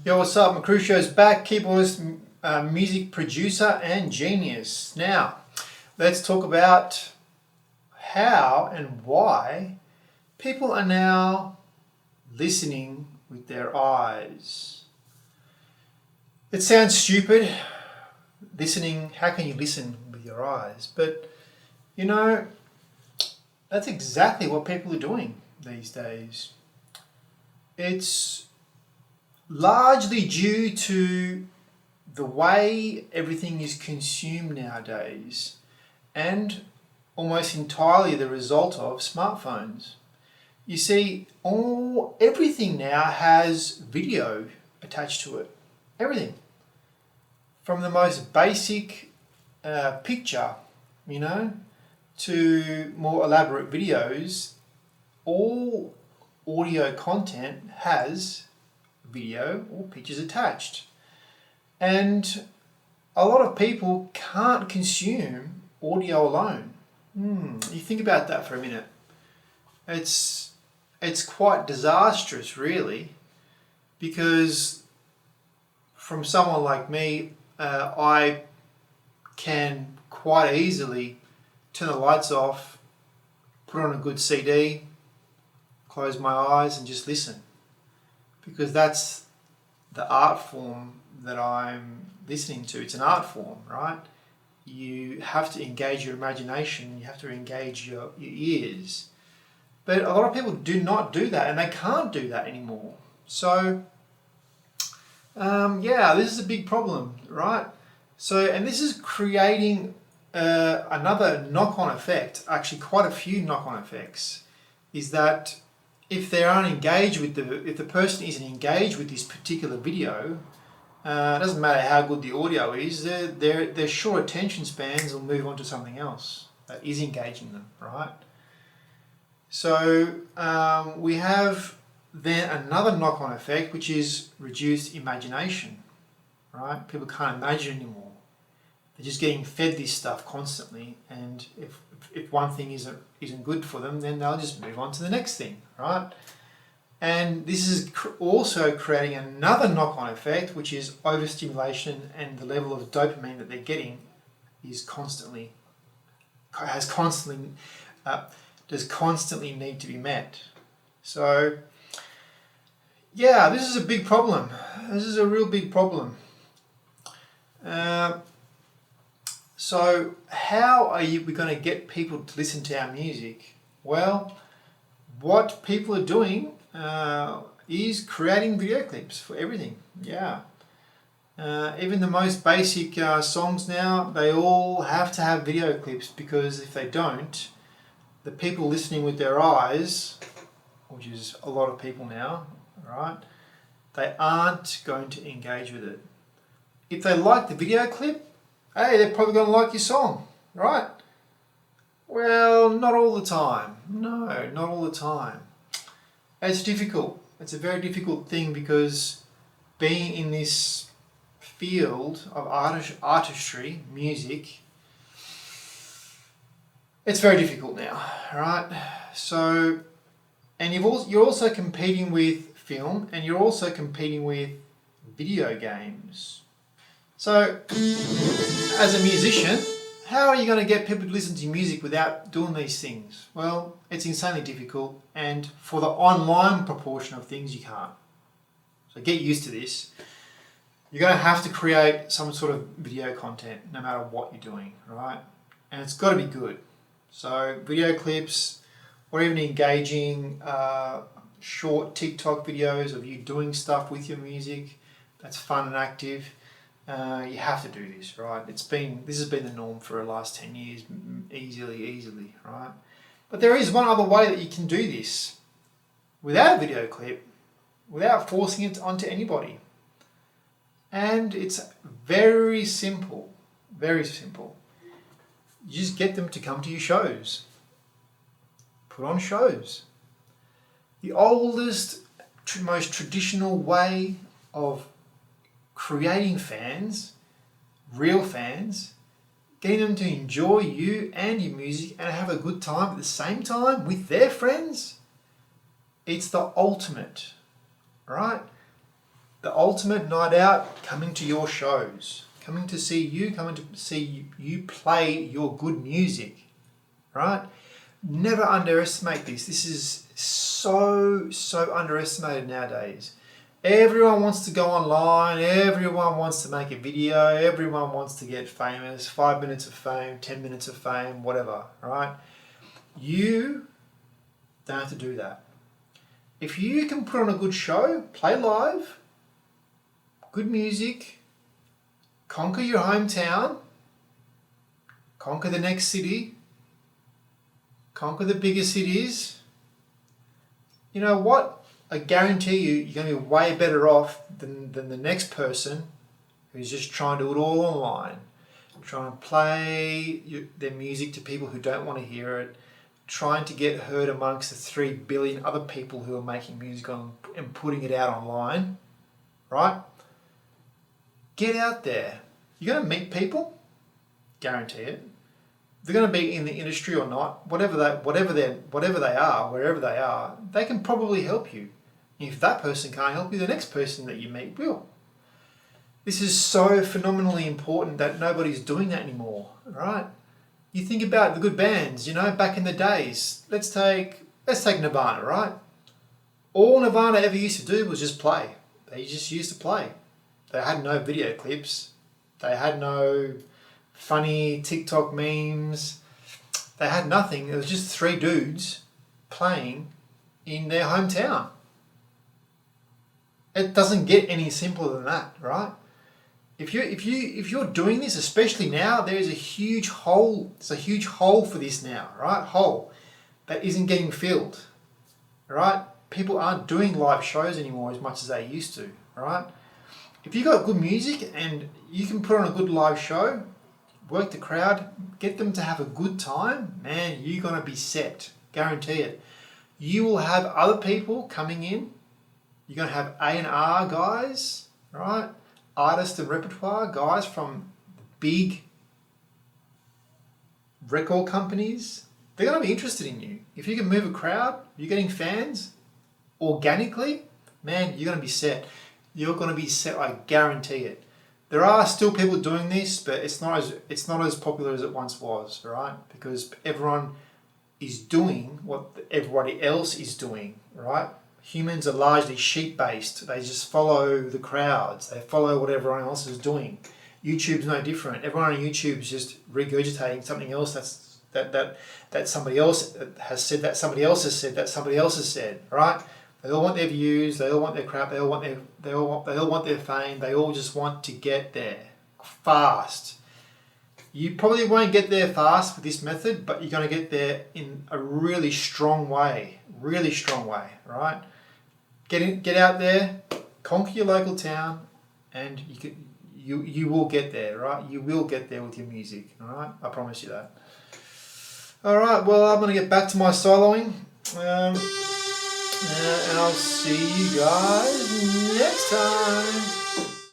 Yo, what's up? Macrucio's back, keyboardist, music producer, and genius. Now, let's talk about how and why people are now listening with their eyes. It sounds stupid, listening. How can you listen with your eyes? But, you know, that's exactly what people are doing these days. It's largely due to the way everything is consumed nowadays, and almost entirely the result of smartphones. You see, everything now has video attached to it. Everything. From the most basic picture, to more elaborate videos, all audio content has video or pictures attached. And a lot of people can't consume audio alone. You think about that for a minute. It's quite disastrous, really, because from someone like me, I can quite easily turn the lights off, put on a good CD, close my eyes and just listen. Because that's the art form that I'm listening to. It's an art form, right? You have to engage your imagination, you have to engage your ears. But a lot of people do not do that, and they can't do that anymore. So, this is a big problem, right? So, and this is creating another knock-on effect, actually quite a few knock-on effects, is that if they aren't engaged with if the person isn't engaged with this particular video, it doesn't matter how good the audio is, their short attention spans will move on to something else that is engaging them, right? So we have then another knock-on effect, which is reduced imagination, right? People can't imagine anymore. They're just getting fed this stuff constantly, and if one thing isn't good for them, then they'll just move on to the next thing, right? And this is also creating another knock-on effect, which is overstimulation, and the level of dopamine that they're getting does constantly need to be met. So, yeah, this is a big problem. This is a real big problem. So how are we going to get people to listen to our music? Well, what people are doing is creating video clips for everything. Yeah. Even the most basic songs now, they all have to have video clips, because if they don't, the people listening with their eyes, which is a lot of people now, right, they aren't going to engage with it. If they like the video clip, hey, they're probably going to like your song, right? Well, not all the time. No, not all the time. It's difficult. It's a very difficult thing, because being in this field of artistry, music, it's very difficult now, right? So, and you're also competing with film, and you're also competing with video games. So, as a musician, how are you going to get people to listen to your music without doing these things? Well, it's insanely difficult, and for the online proportion of things, you can't. So get used to this. You're going to have to create some sort of video content, no matter what you're doing, right? And it's got to be good. So video clips, or even engaging short TikTok videos of you doing stuff with your music, that's fun and active. You have to do this, right? This has been the norm for the last 10 years, easily, right? But there is one other way that you can do this without a video clip, without forcing it onto anybody. And it's very simple, very simple. You just get them to come to your shows. Put on shows. The oldest, most traditional way of creating fans, real fans, getting them to enjoy you and your music and have a good time at the same time with their friends, it's the ultimate, right? the ultimate night out, coming to your shows, coming to see you play your good music, right? Never underestimate this. This is so underestimated nowadays. Everyone wants to go online, everyone wants to make a video, everyone wants to get famous, 5 minutes of fame, 10 minutes of fame, whatever, right? You don't have to do that. If you can put on a good show, play live, good music, conquer your hometown, conquer the next city, conquer the bigger cities, you know what? I guarantee you're going to be way better off than the next person who's just trying to do it all online, trying to play their music to people who don't want to hear it, trying to get heard amongst the 3 billion other people who are making music and putting it out online, right? Get out there. You're going to meet people, guarantee it. They're going to be in the industry or not, whatever they are, wherever they are, they can probably help you. If that person can't help you, the next person that you meet will. This is so phenomenally important that nobody's doing that anymore, right? You think about the good bands, you know, back in the days. Let's take Nirvana, right? All Nirvana ever used to do was just play. They just used to play. They had no video clips. They had no funny TikTok memes. They had nothing. It was just 3 dudes playing in their hometown. It doesn't get any simpler than that, right? If you're doing this, especially now, there's a huge hole. There's a huge hole for this now, right? Hole that isn't getting filled, right? People aren't doing live shows anymore as much as they used to, right? If you got good music and you can put on a good live show, work the crowd, get them to have a good time, man, you're gonna be set. Guarantee it. You will have other people coming in. You're going to have A&R guys, right? Artist and repertoire guys from big record companies. They're going to be interested in you. If you can move a crowd, you're getting fans organically, man, you're going to be set. You're going to be set, I guarantee it. There are still people doing this, but it's not as popular as it once was, right? Because everyone is doing what everybody else is doing, right? Humans are largely sheep-based. They just follow the crowds. They follow what everyone else is doing. YouTube's no different. Everyone on YouTube is just regurgitating something else that somebody else has said, that somebody else has said, that somebody else has said, right? They all want their views. They all want their crap. They all want their fame. They all just want to get there fast. You probably won't get there fast with this method, but you're going to get there in a really strong way, right? Get out there, conquer your local town, and you will get there, right? You will get there with your music, all right? I promise you that. All right, well, I'm going to get back to my soloing, and I'll see you guys next time.